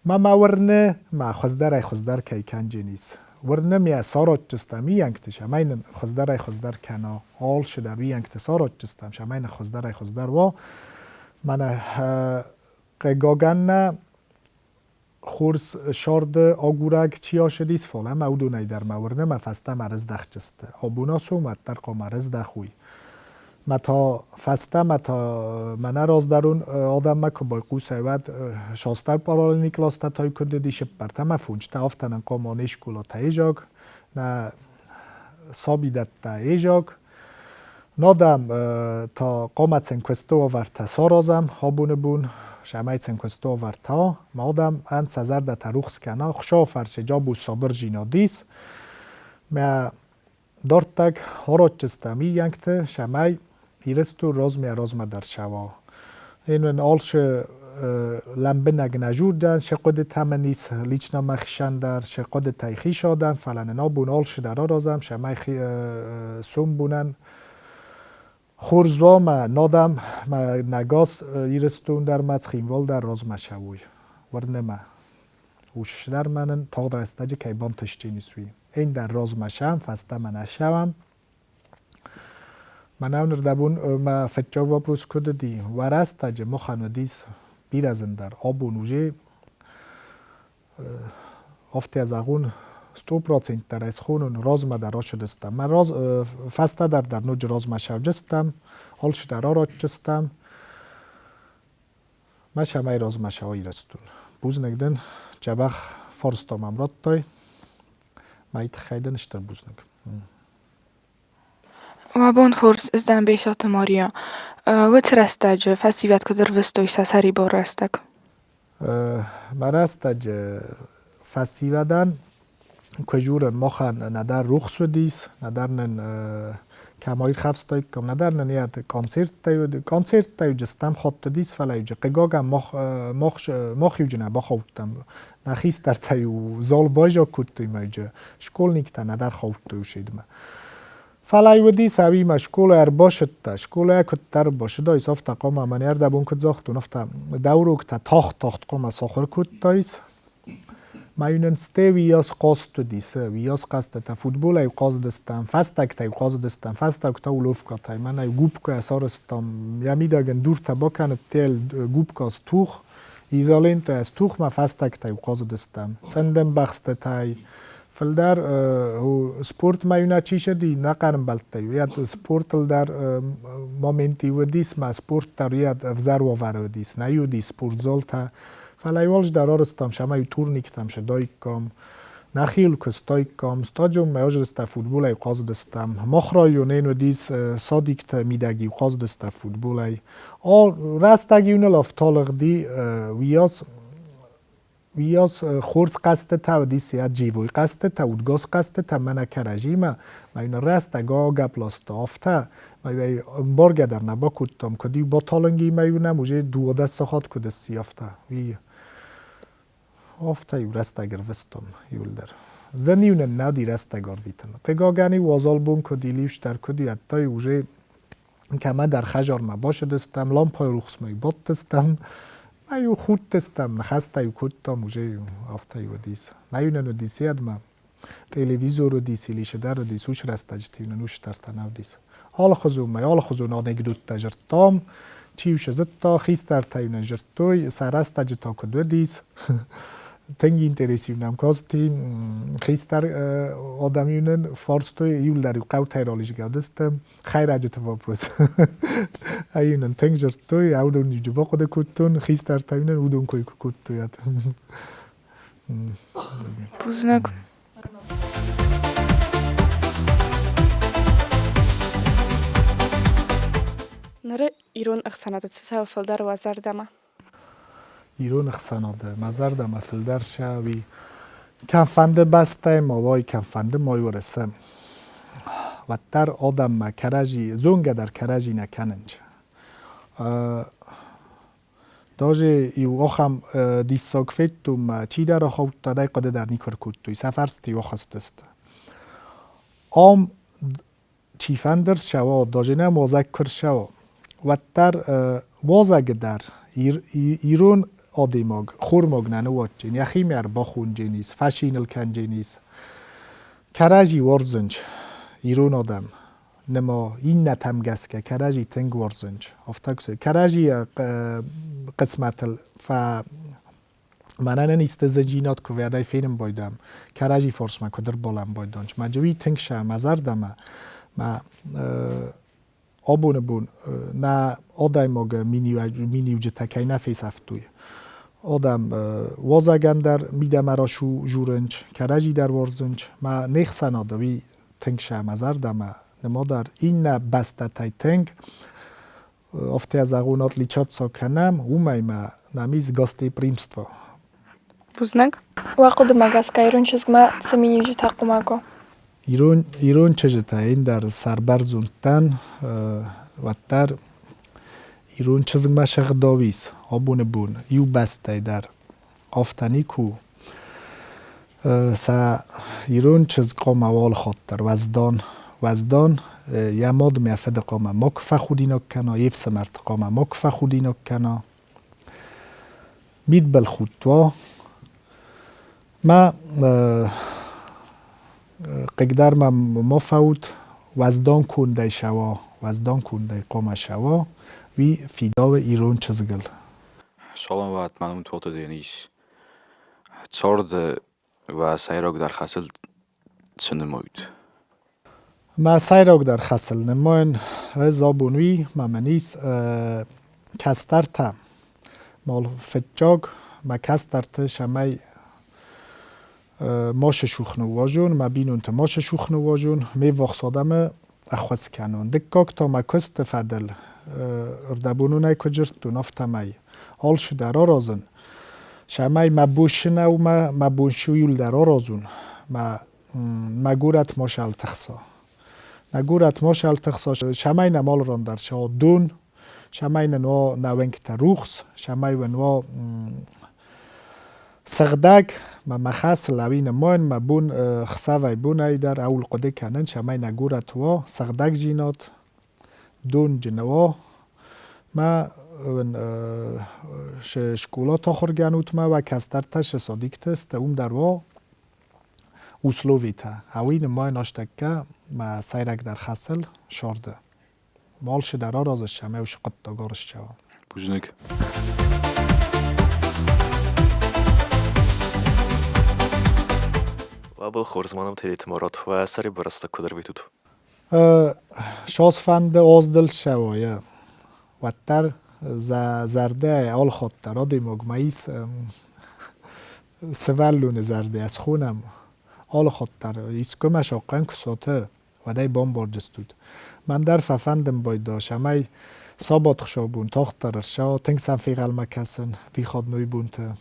ما ورنه ما خزدر که کنجه نیست ورنه می سارات جستم می ینکتش امین خزدر کنا حال شده وی ینکت سارات جستم شمین خزدر و من قگاگن خورس شارد آگورک چیا شدیس فاله مودونای در مورنه مفسته مرز دخ جسته آبونا سومت در قا مرز دخوی متا فسته متا منه راز درون آدم مکو بای قوس ایود شاستر پارال نیکلاس تا تای کنده دیشه برته مفونج تا افتنن قامانش کلا تا ایجاگ نه سابیدت تا ایجاگ نادم تا قامت سنکوستو آورته سارازم هابونه بون شمای سنکوستو آورته مادم ان سزر ده تروخس کنه خشا فرش جابو صابر جینا دیس ما دارتک هارات چستمی ینکته شمای ایرستو رازم در شوا این آلش لمبه نگ نجور دن شقد تمنیس لیچنا مخشن در شقد تایخی شادن فلن نابون آلش در رازم شمای سوم بونن خورزوا ما نادم ما نگاس ایرستون در مدخینوال در رازم شوی ورنه ما وش در منن تا در استاجه که بان تشتی نیسوی این در رازم شم فسته من نشوم من اون ردبون ما فتجا و بروز کده دی ورست تاجه مخانو دیس بیرزن در آبون اوژه افتی از اغون 100% در از خونون رازم در آش دستم من راز فسته در نوج رازم شو جستم حالش در آرا جستم من شمای رازم شوی رستون بوز نگدن جبخ فرستام امراد تای ما ایت خیدن اشتر بوز نگم و بون خورس ازدن بیشات ماریا و ترستاج فسیوت کدر وستوی سسری بار رستک مرستاج فسیودن کجورن مخن ندر رخص و دیس ندرنن کمایر خفستای کم ندرنن یاد کانسرت تایو جستم خط دیس فلایج قگاگم مخ یوجنه بخوتم نخیست در تایو زال باجا کتی میجه شکل نیکتا ندر خوتو شیدم فلای ودی سوی مشکل ار باشد تا شکل اکت در باشد دایس افتا قام من ار دبون کت زاختون افتا دورو کتا تاخت قام ساخر کت دایس مایونن سته ویاس قاست دیسه ویاس قاست تا فوتبال ای قاز دستم فستک تا قاز دستم فستک تا ولوف کاتای من ای گوب که اسارستم یمیداگن دور تا باکن تل گوب کاس توخ ایزالین تا از توخ ما فستک تا قاز دستم سندم بخست تای فلدر سپورت مایونه چی شدی نقرم بلته یاد سپورت در مومنتی و دیس ما سپورت در یاد افزار و ور دیس نیو دی سپورت زالتا فلایوالش در آرستم شما تورنیک تام شدای کام نخیل کستای کام استادیوم میاجرست فوتبال ای قاز دستم مخرایونین و دیس صادیکت میدگی قاز دست فوتبال ای راستگیونه لافتالق دی ویاس خورس قسته تا و دیسی اد جیوی قسته تا ودگاس قسته تا من کرجیمه ما این راستگا گپلاست آفته ما بارگه در نبا کدتم کدی با تالنگی میونه موجه 12 ساعت کدستی آفته وی آفته یو راستگر وستم یول در زنیونه ندی راستگر ویتن قگاگانی وازال بون کدی لیوش در کدی اتای وجه کمه در خجار ما باشه دستم لامپای رخص می بات دستم ایو خود دستم نخسته یو کدتا موجه آفته یو دیس نیونه نو دیسی اد ما تلویزور رو دیسی لیشه در رو دیس وش راستج تیونه نوش در تنو دیس حال خزون آنگدوت تجرتام چیوش زتا خیست در تیونه جرتوی سرستج تا کدو دیس تنگی اینترسیونم کاستی خیستر آدمیونن فارستوی یول در قو تیرالیش گودستم خیر اجت واپروس ایونن تنگ جرتوی اودون یجبا قد کتون خیستر تیونن اودون کوی کتویات بوزنک نره ایران اخسانات تساو فلدر وزر دمه ایران اخساناده مزرده مفلدر شوی کنفنده بسته ماوای کنفنده مای ورسم و در آدم ما کرجی زونگه در کرجی نکننج داجه ایو آخم دیساک فیتوم چی در آخوت دادای قده در نیکر کود توی سفرستی آخست است آم چیفندرز شوا داجه نه موزکر شوا و در وازگ در ایران آدیماگ خورماگ ننواتجین یخی میر باخونجینیس فشینل کنجینیس کرجی ورزنج ایران آدم نما این نتمگس که کرجی تنگ ورزنج افتاکسه کرجی قسمت Manana نیست زنجینات که ویدای فیلم بایدم کراجی فورس ما کدر بالام بایدانش ما جوی تنگشه مزردم ما آبون بون نه آدای ماگه مینیو جتکی نفیس افتوی آدم وازگن در میده مرا شو جورنج کراجی در ورزنج ما نیخسن آدوی تنگشه مزردم نما در این نه بسته تای تنگ افتی از اغونات لیچات سا کنم اومای ما نمیز گاستی پریمستوا Бузнак? وقود مگسکا ایرون چیزگما سمینیوجی تاقوماگو. ایرون چجتا این در سربرزوندن و در ایرون چیزگما شغ داویز آبون بون یو بسته در آفتانی کو سا ایرون چیز قام وال خود در وزدان یا ماد میافد قام مکفه خودی نکنا یف سمرت قام مکفه خودی نکنا مید بل خود تو ما قدر ما مفوت وزدان کنده شوا وزدان کنده قام شوا وی فیدا و ایران چزگل Салом ва манум туото денис. Цорд ва сайрог дар хасл цунмойд. ما سایراگ در خسل نماین زابونوی ما منیس کستر تا مال فتجاگ ما کستر تا شمای ماش شوخنو واجون ما بینون تا ماش شوخنو واجون می وقصادم اخوز کنون دکاک تا ما کست فدل اردبونو نای کجرتو نفت مای حال شو در آرازن شمای ما بوشنه و ما بوشویل در آرازون ما گورت ماشال تخصا نگورت ماشال تخصا شمای نمال ران در شا دون شمای نوا نوینک تا روخس شمای ونوا سغدگ ما مخص لوین ماین ما بون خساوی بون ای در اول قده کنن شمای نگورت وا سغدگ جینات دون جنوا ما شکولات آخر گنوت ما و کستر تش صادیق تست اون در وا اوسلوویتا اوین ماین آشتکه ما سیرک در خسل شارده مالش در آرازش شمه و شقت داگارش شوا Бузнак. Вабыл хорзманым телетимарат ва сари бараста кудр витуд. شاز فند آزدل شوایه و تر زرده آل خود تر آدی مگماییس سوالون زرده از خونم آل خود تر ایس کمش آقاین کساته و دی بام بارجستود من در ففندم باید داشت همه سابات خشابون تاخت تر شا تنگ سن فیغل مکسن وی خود نوی بونته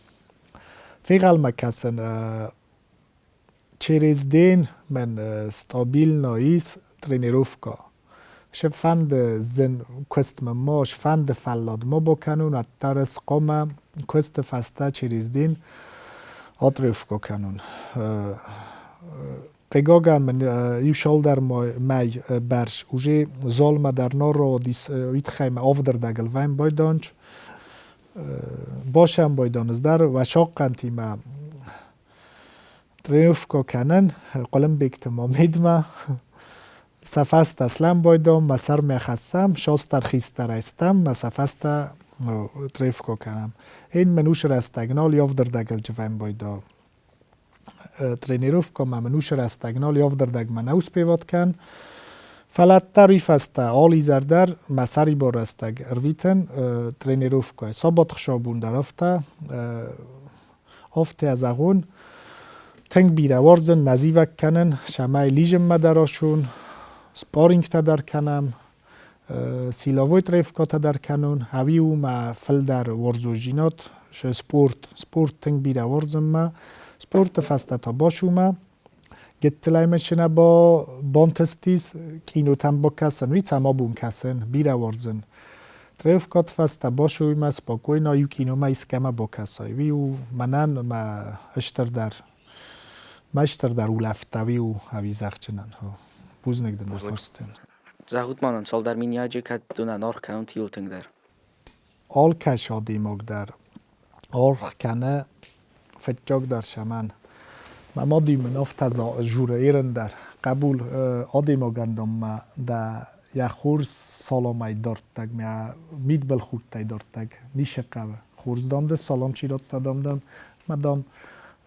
فیغل مکسن چیریز دین من ستابیل ناییس ترینیروفکا فند زن کست ماش فند فلاد ما بکنون و ترس قام کست فسته چیریز دین آتریفکا کنون قیگاگن من یو شال در مای برش اوژه ظالم در نار را دیس ویت خیم آفدر دگل ویم بایدانچ باشم بایدانز در و شاقن تیما ترینیروفکا کنن قلم بیکت ما میدما سفست اسلام بایدم مسر میخستم شاست ترخیستر استم مسفست تریفکو کنم این منوش رستگنال یافدر دگل جویم بایدا ترینیروفکا منوش رستگنال یافدر دگ منوس پیواد کن فلت تعریف است آلی زردر مسری با رستگ ارویتن ترینیروفکا سابات خشابون در افته از اغون تنگ بیره وارزن نزیوک کنن شمای لیجم مدراشون سپارینگ تا در کنم سیلاوی تریفکا تا در کنون هاوی و ما فل در ورزوجینات سپورت تنگ بیره ورزم ما سپورت فسته تا باشو ما گتلای مچنه با بانتستیز کینو تن با کسن وی تما بون کسن بیره ورزن تریفکات فسته باشو ما سپاکوی نایو کینو ما اسکمه با کسای وی و منن ما اشتر در اولفتوی و هاوی زخچنن بوزنگ دن فرستن زهود مانن سال در مینیا جه که دونه نار کنون تیول تنگ در آل کش آدیماگ در آل کنه فتجاگ در شمن ما دیمن افت از جوره ایرن در قبول آدیماگ اندام ما در یا خورز سالامای دارتگ مید بل خود تای دارتگ نیشه قوه خورز دامده سالام چی رات دامدم مدام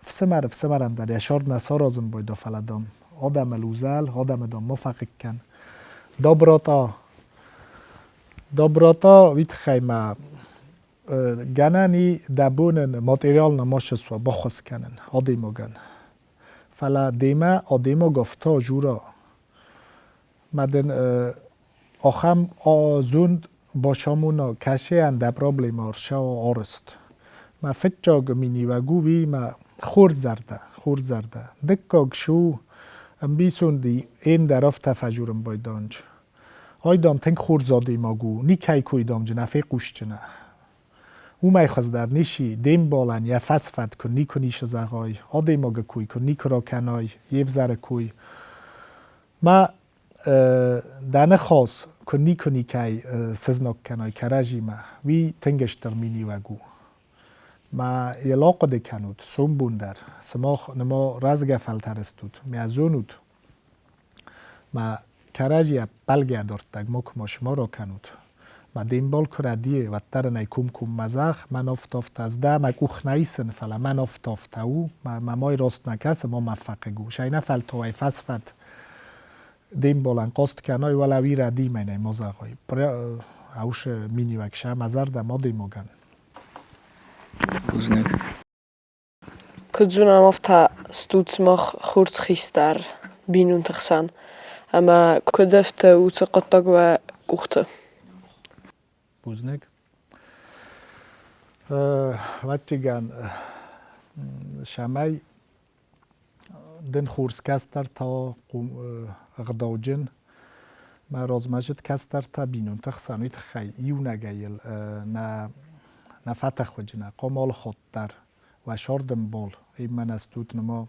فسمرن در یشارد نسا رازم باید فلدام آدم لوزل آدم دام مفقق کن دابراتا ویت خیمه گنانی دبونن ماتریال نماشس و بخص کنن آدیمو گن فلا دیمه آدیمو گفتا جورا مدن آخم آزوند باشامونا کشه انده پرابلیم آرشا و آرست ما فتجاگ مینی و گوی ما خور زرده دکاگ شو ام بیسوندی این درف تفجورم بایدانج آیدام تنگ خور زاده ما گو نی کی کوی دام جنفه قوش جنه او میخواست در نیشی دیم بالن یا فسفت کن نی کنیش زغای آده ما کوی کن نی کرا کنای یه وزر کوی ما دانه خاص کنی که سزناک کنای کرجی ما وی تنگش ترمینی و گو ما یلاق دکنود سوم بوندر سماخ نما رزگ فلترستود میازونود ما کرجی بلگه دارتگ مکماش ما را کنود ما دینبال کردیه و تر نیکوم مزخ من افتافت از ده مکوخ نیسن فلا من افتافت او ما مای راست نکس ما مفقه گو شاینه فلتوی فسفت دیم بالن قاست کنای ولوی ردی مینه مزاقای اوش مینی وکشه مزر ده ما دیموگن Buznik. Kudzunaam ofta stutsmach khurz gistar binun tagsan. Ama kudefte utse qatagwa kuchte. بوزنگ وقتیگن شمای دن خورس کستر تا اغداوجن ما رازمجد کستر تا بینون تخسانویت خی یو نگیل نفتح خوجنه قامال خود در و شاردم بال این من استود نما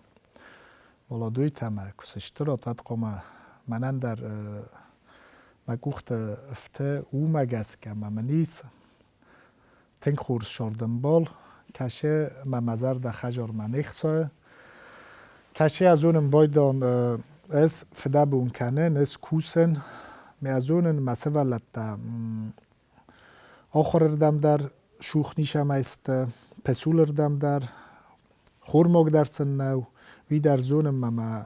بالا دوی تمه کسشترات وقت قامه منن در ما گوخت افته او مگس که ما منیس تنگ خورس شاردم بال کشه ما مزر ده خجار من اخصای کشه از اونم بایدان از فده بون کنن از کوسن می از اونم مسه ولد آخر اردم در شوخ نیشم است پسول اردم در خورماگ در سن نو وی در زونم ما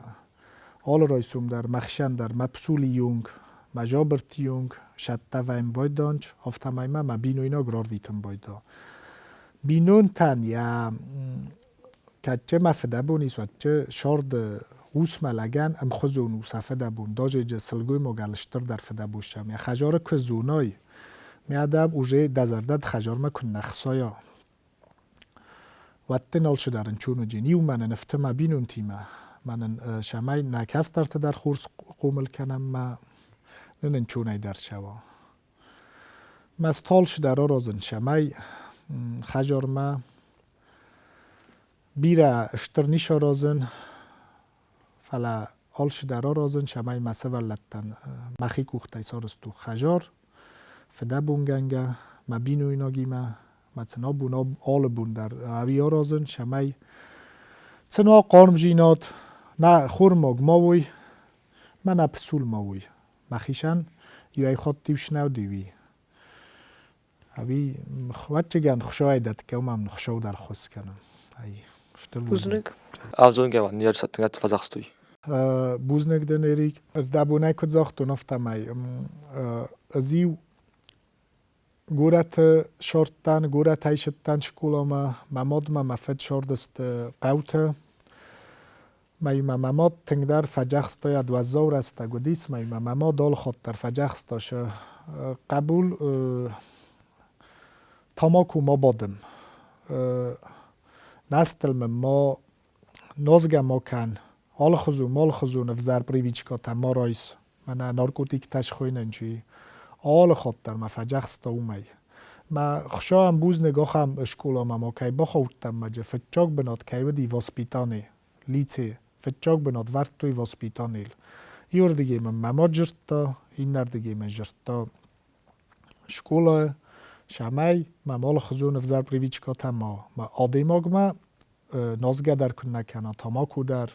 آل رایسوم در مخشن در مپسولی یونگ مجابرت یونگ شده و این بایدانج هفته ما بینو اینا گرار ویتم بایدا بینون تن یا کچه مفده بونیس و چه شارد اوس ملگن ام خزون او سفده بون داجه جسلگوی مگلشتر در فده بوشم یا خجار که زونای میادم اوجه دزردد خجار مکن نخصایا و تنال شدرن چونو جنی و من نفته ما بینون تیمه من شمای نکستر تا در خورس قومل کنم ما ننن چونای در شوا مستالش در آرازن شمای خجار ما بیره اشتر نیش آرازن فلا آلش در آرازن شمای مسه ولدتن مخی کوخته سارستو خجار فده بونگنگه ما بینو اینا گیمه ما چنا بونا آل بون در اوی آرازن شمای چنا قارم جینات نه خورماگ ماوی من نه پسول ماوی مخیشن یوی خود دیوش نو دیوی اوی وقتی گند خوشای داد که اومم نخشاو در خواست کنم Buznik. Avzon gewan nier satngat was sagst du? بوزنگ دن اریک دبونه کد زاخت و نفته می ازیو گورت شورتن گورت ایشتن شکولا ما مماد ما مفد شوردست قوته می مماد تنگ در فجخستا یا دوزاور است گودیس می مماد دال خود در فجخستاش قبول تاماکو ما بادم نستل ما نازگه ما کن حال خزو مال خزو نفزر پریویچکا تما رایس من نارکوتیک تش خوینن چی حال خود در ما فجخستا اومی ما خشا هم بوز نگاه هم اشکولا ما که بخوتم مجه فتچاک بناد که ودی واسپیتانه لیچه فتچاک بناد ورد توی واسپیتانیل یور دیگه من ما جرتا این نر دیگه من جرتا شکولا شمای ما مال خزو نفزر پریویچکا تما ما آدیماگ ما نازگه در کن نکنه تاماکو در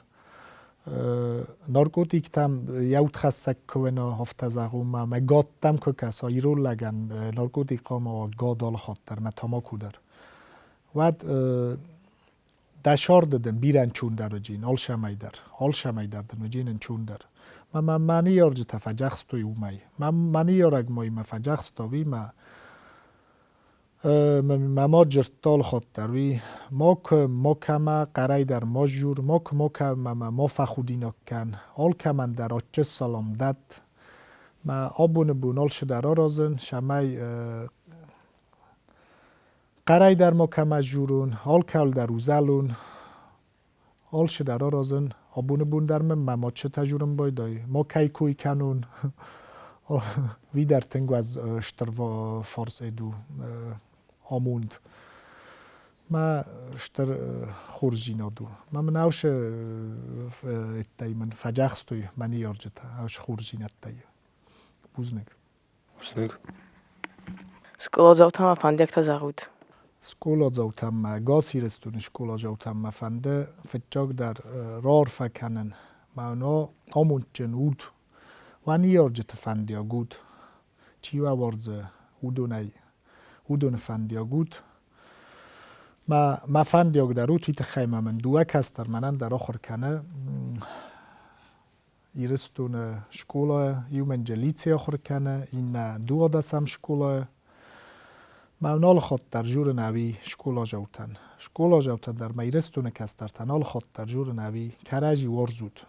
نارکوتیک تم یوت خستک کونا هفته زغوم ما گات تم که کسا ایرو لگن نارکوتیک ما گاد دال خاطر ما تاماکو در ود دشار دادن بیرن چون در جین آل شمایدر دن جین چون در ما معنی یارج تفجخ توی اومی معنی یارگ مای مفجخ توی ما جرتال خود دروی ما کما قرای در ما جور ما کما فخودینا کن آل کمن در آچه سلام داد ما آبون بونال شدرا رازن شمای قرای در ما کما جورون آل کل در اوزلون آل شدرا رازن آبون بون در ما چه تجورم بایدای ما کی کوی کنون وی در تنگو از شتر و فارس ایدو آموند ما شتر خورجی نادو ما منوش اتای من فجخستوی منی یارجتا اوش خورجی نتای بوزنگ Szkoła zautama fandiak ta zahud. سکولا زوتم گاسی رستون شکولا زوتم مفنده فتجاگ در رار فکنن معنا آموند جنود و نیارجت فندیا گود چیوه وارزه اودون فندیا گود ما فندیاگ در او توی تخیمه من دوه کس در منن در آخر کنه ایرستون شکولا یو من جلیتی آخر کنه این دو دستم شکولا معنال خود در جور نوی شکولا جوتن در میرستون کس در تنال خود در جور نوی کرجی ورزود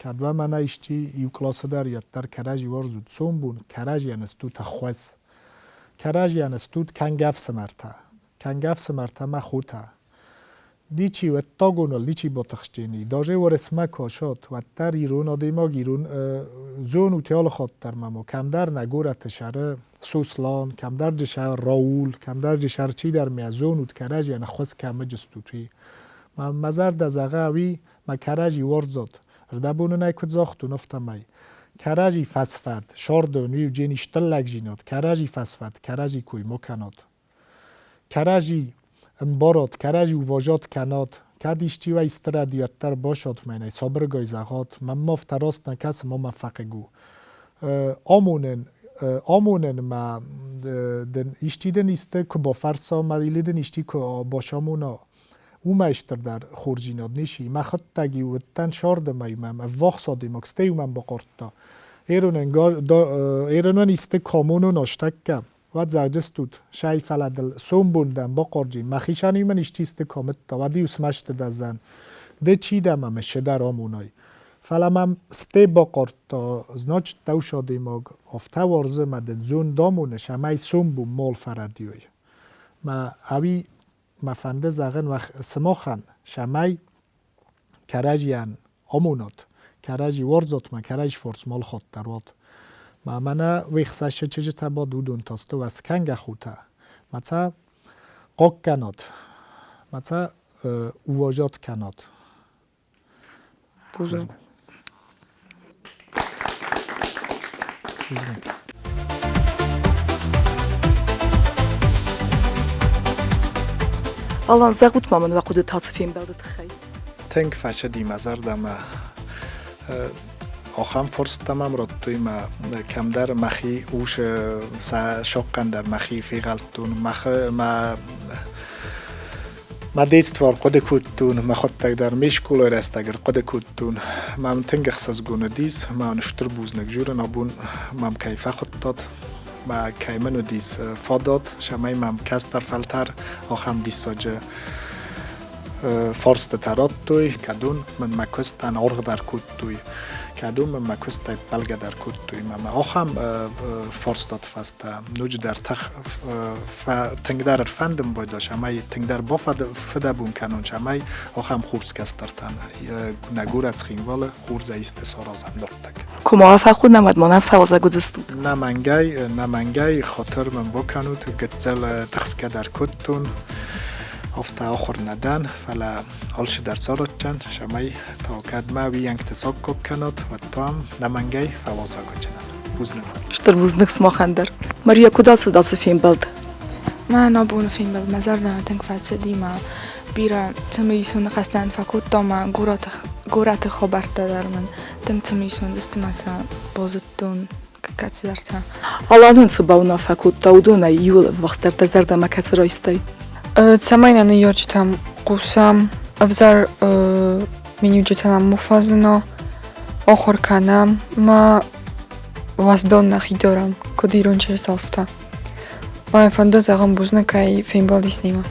کدوه من ایشتی یو کلاس در یاد در کرجی ورزود سوم بون کرجی انستود تخوز کرجی انستود کنگف سمرتا ما خوتا لیچی و تاگونال لیچی با تخشینی داجه و رسمه کاشات و در ایرون آدیما گیرون زون و تیال خود در ممو کم در نگورت شهر سوسلان کم در جشهر راول کم در جشهر چی در می زون و کرج یعنی خوز کمه جستوتوی ما مزر دزاغه وی ما کرجی ورزاد ردبونو نیکود زاختو نفتا می کرجی فسفد شاردونوی و جینی شتلک جیناد کرجی فسفد کرجی کوی مکناد کرجی امبارات کرجی واجات کناد کدیشتی و استرادیاتر باشد منی صبرگای زغات من مفتراست نکس ما مفقگو آمونن ما دن اشتیدن است که با فرسا ما دیدن اشتی که باشامونا او ماشتر در خورجیناد نیشی ما خط تگی و تن شارد مایم وقت سادی مکستی من با قرطا ایران است کامونو ناشتک کم و زرجستود شای فلادل سوم بوندم با قرجی مخیشانی من اشتیست کامت تا و دیوس مشت دزن ده چی دمم شدر آمونای فلامم سته با قرطا زناچ دو شادی ماگ افته ورزه مدن زون دامونه شمای سوم بوم مال فردیوی ما اوی مفنده زغن و سماخن شمای کرجیان آمونات کرجی ورزات ما کرج فورس مال خود درواد ما منه ویخساشه چیزی تبا دودون تاسته و سکنگ خوته مثلا قاق کناد مثلا اواجات کناد Buzun. Alan zağut mamın ve kudu tatsifin beldi tıxay. تنگ فشه دی مزر دم آخام فرست تمام را توی ما کم در مخی اوش شاقن در مخی فیغلتون ما دیست وار قد کودتون ما خود تک در میش کولای راست اگر قد کودتون ما تنگ خصاص گونه دیز ما نشتر بوزنک جور نبون ما کیفه خود داد ما کیمنو دیز فاداد شمای ما کستر فلتر آخام دیز ساجه فارست ترات توی کدون من مکستن آرغ در کود توی کدون من مکست بلگ در کود توی ما آخام فارستات فسته نوج در تنگ در فندم باید شمای تنگ در با فده بون کنون شمای آخام خورز کسترتن نگورت خینوال خورز ایست سارازم دارتک Kuma خود نمد ما نفوزه گذستود. نمنگای خاطر من بکنو تو گتزل تخسکه در کودتون افته آخر ندن فلا آلش در سارت چند شمای تا کد ما وی انکتساک کب کناد و تا هم نمنگای فوازا گچنن بوزنم Ştır buznik smaxandar. Maria kudal tatsifin beldi. ما نابون فين بل مزارنا تنك فاتسدي ما بيرا تميسون قستان فكوت دوما قورات خبرت دار من تنك تميسون دستماسا بوزتون كاتس دارتا Alanın sıbavuna fakut dauduna yul vaxtar tazarda makası roistay. تسمينا نيورج تام قوسام افزار منیو جتنم مفازنا آخر کنم ما واسدان نخی دارم کدی رونچه تافتا ما فندوز اغم بوزنه که فیلم بالیس نیما